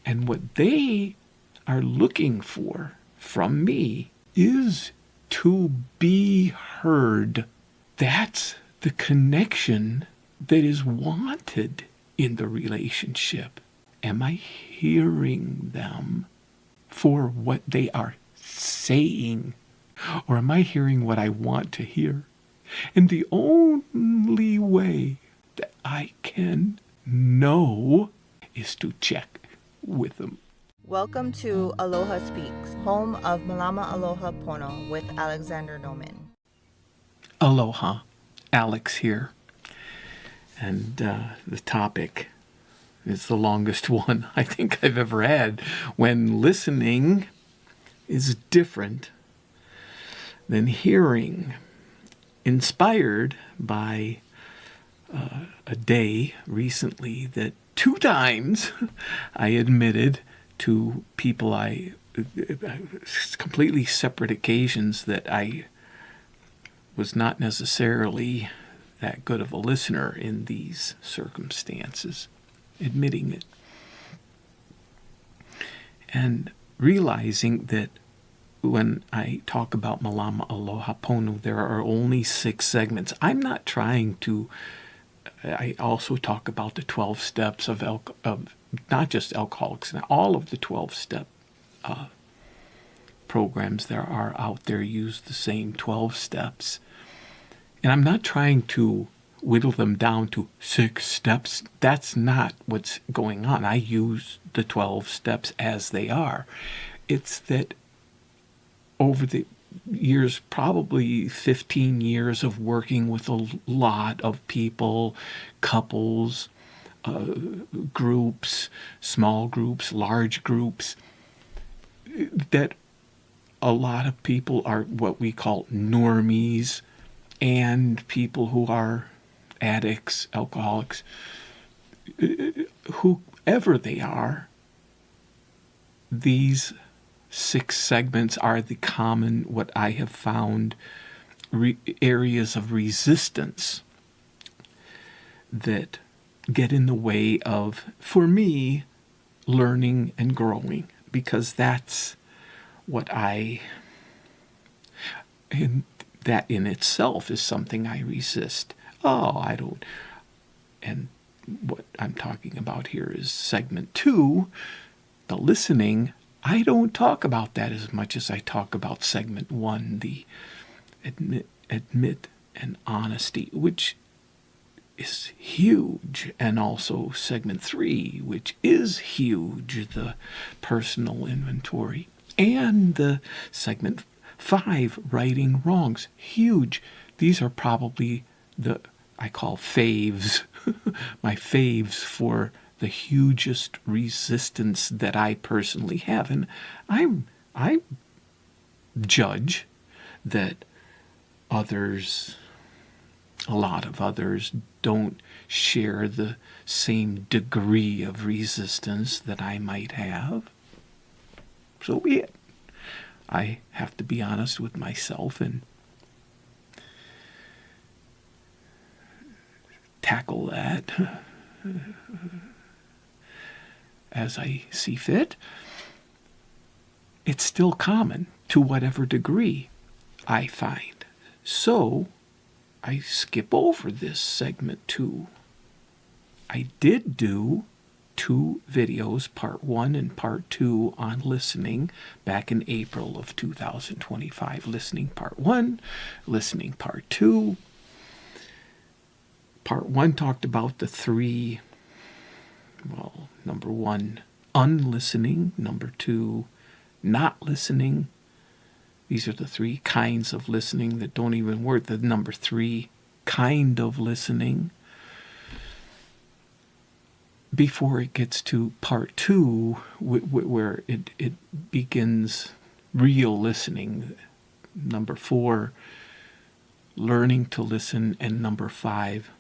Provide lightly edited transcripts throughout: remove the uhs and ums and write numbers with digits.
And what they are looking for from me is to be heard. That's the connection that is wanted in the relationship. Am I hearing them for what they are saying? Or am I hearing what I want to hear? And the only way that I can know is to check with them. Welcome to Aloha Speaks, home of Malama Aloha Pono with Alexander Noman. Aloha, Alex here. And the topic is the longest one I think I've ever had. When listening is different than hearing. Inspired by a day recently that 2 times I admitted to people completely separate occasions that I was not necessarily that good of a listener in these circumstances, admitting it. And realizing that when I talk about Malama Aloha Pono, there are only 6 segments. I'm not trying to. I also talk about the 12 steps of not just alcoholics, and all of the 12-step programs there are out there use the same 12 steps. And I'm not trying to whittle them down to 6 steps. That's not what's going on. I use the 12 steps as they are. It's that over the years, probably 15 years of working with a lot of people, couples, groups, small groups, large groups, that a lot of people are what we call normies, and people who are addicts, alcoholics, whoever they are, these 6 segments are the common, what I have found, areas of resistance that get in the way of, for me, learning and growing, because that's what that in itself is something I resist. And what I'm talking about here is segment 2, the listening. I don't talk about that as much as I talk about segment 1, the admit and honesty, which is huge, and also segment 3, which is huge, the personal inventory, and the segment 5, righting wrongs, huge. These are probably I call faves, my faves for the hugest resistance that I personally have. And I judge that others, a lot of others, don't share the same degree of resistance that I might have. So be it. I have to be honest with myself and tackle that as I see fit. It's still common to whatever degree I find. So I skip over this segment 2. I did do 2 videos, part 1 and part 2, on listening back in April of 2025. Listening part 1, listening part 2. Part 1 talked about the 3, number 1, unlistening. Number 2, not listening. These are the 3 kinds of listening that don't even work. The number 3, kind of listening. Before it gets to part 2, where it begins real listening. Number 4, learning to listen. And number 5,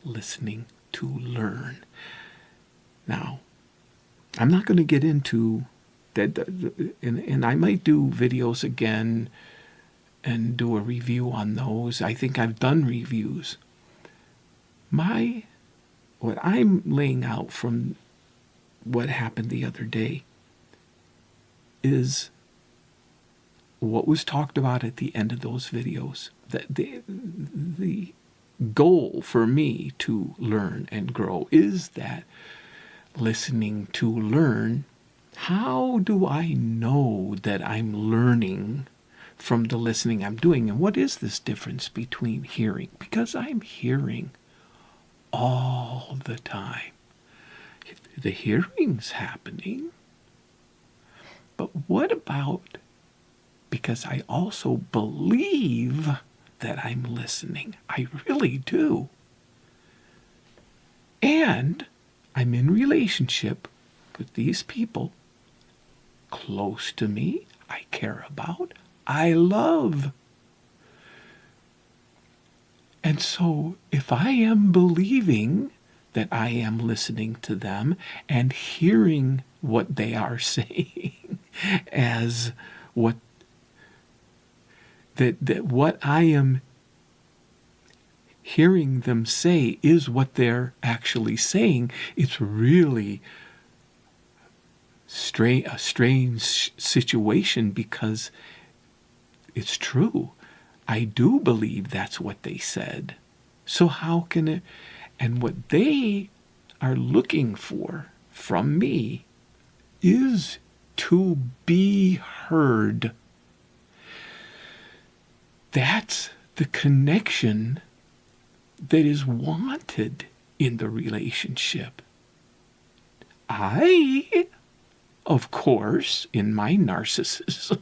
listening to learn. Now, I'm not going to get into that, and I might do videos again and do a review on those. I think I've done reviews. What I'm laying out from what happened the other day is what was talked about at the end of those videos. That the goal for me to learn and grow is that listening to learn. How do I know that I'm learning from the listening I'm doing? And what is this difference between hearing? Because I'm hearing all the time. The hearing's happening. But what about, because I also believe that I'm listening. I really do. And I'm in relationship with these people close to me, I care about, I love. And so if I am believing that I am listening to them and hearing what they are saying as what that what I am hearing them say is what they're actually saying, it's really a strange situation, because it's true. I do believe that's what they said. So how can it? And what they are looking for from me is to be heard. That's the connection that is wanted in the relationship. I, of course, in my narcissism,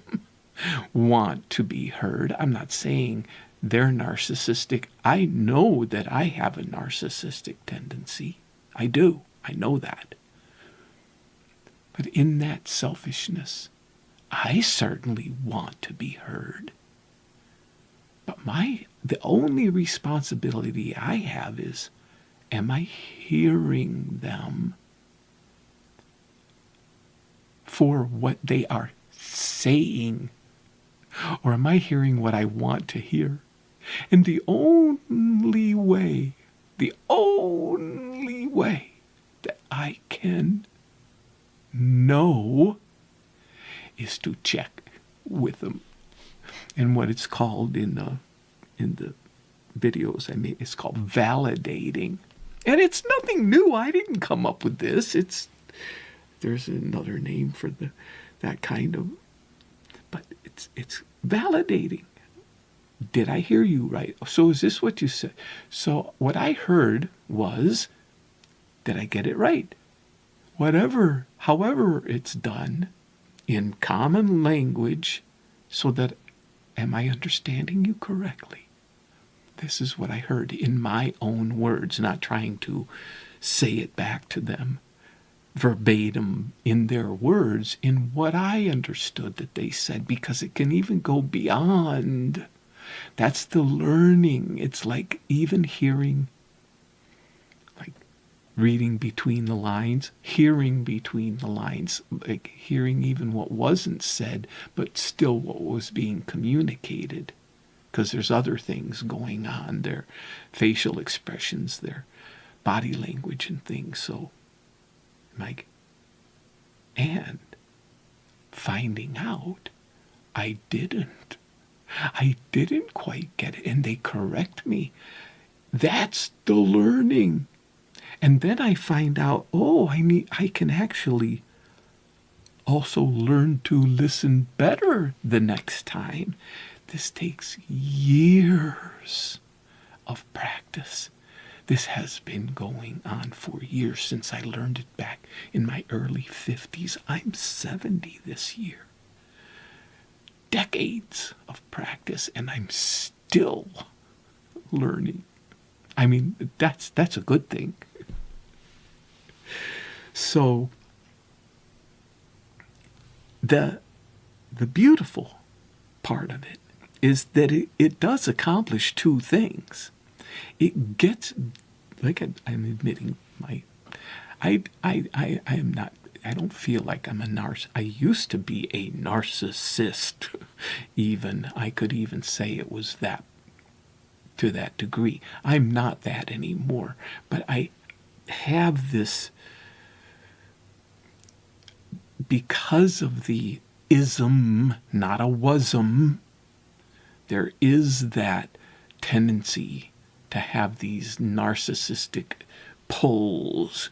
want to be heard. I'm not saying they're narcissistic. I know that I have a narcissistic tendency. I do. I know that. But in that selfishness, I certainly want to be heard. But the only responsibility I have is, am I hearing them for what they are saying? Or am I hearing what I want to hear? And the only way that I can know is to check with them. And what it's called in the videos I made, it's called validating. And it's nothing new. I didn't come up with this. There's another name for that kind of, but it's validating. Did I hear you right? So is this what you said? So what I heard was, did I get it right? However it's done in common language, so that, am I understanding you correctly? This is what I heard in my own words, not trying to say it back to them verbatim in their words, in what I understood that they said, because it can even go beyond. That's the learning. It's like even hearing, like reading between the lines, hearing between the lines, like hearing even what wasn't said, but still what was being communicated. Because there's other things going on, their facial expressions, their body language and things. So, like, and finding out I didn't quite get it, and they correct me. That's the learning. And then I find out, I can actually also learn to listen better the next time. This takes years of practice. This has been going on for years, since I learned it back in my early 50s. I'm 70 this year. Decades of practice, and I'm still learning. I mean, that's a good thing. So the beautiful part of it is that it does accomplish two things. It gets, like I'm admitting, I am not, I don't feel like I'm a narcissist. I used to be a narcissist, even. I could even say it was that, to that degree. I'm not that anymore. But I have this because of the ism, not a wasm, there is that tendency to have these narcissistic pulls.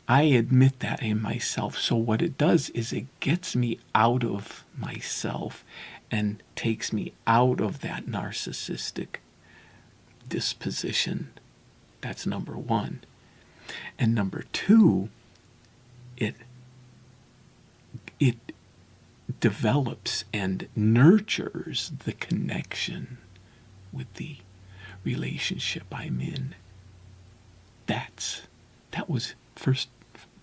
I admit that in myself. So what it does is it gets me out of myself and takes me out of that narcissistic disposition. That's number one. And number two, it develops and nurtures the connection with the relationship I'm in. That was first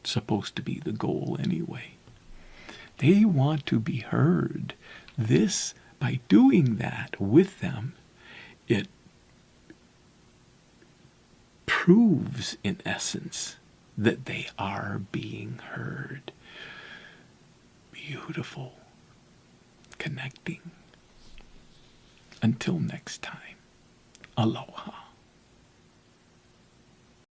supposed to be the goal anyway. They want to be heard. This, by doing that with them, it proves in essence that they are being heard. Beautiful. Connecting. Until next time, aloha.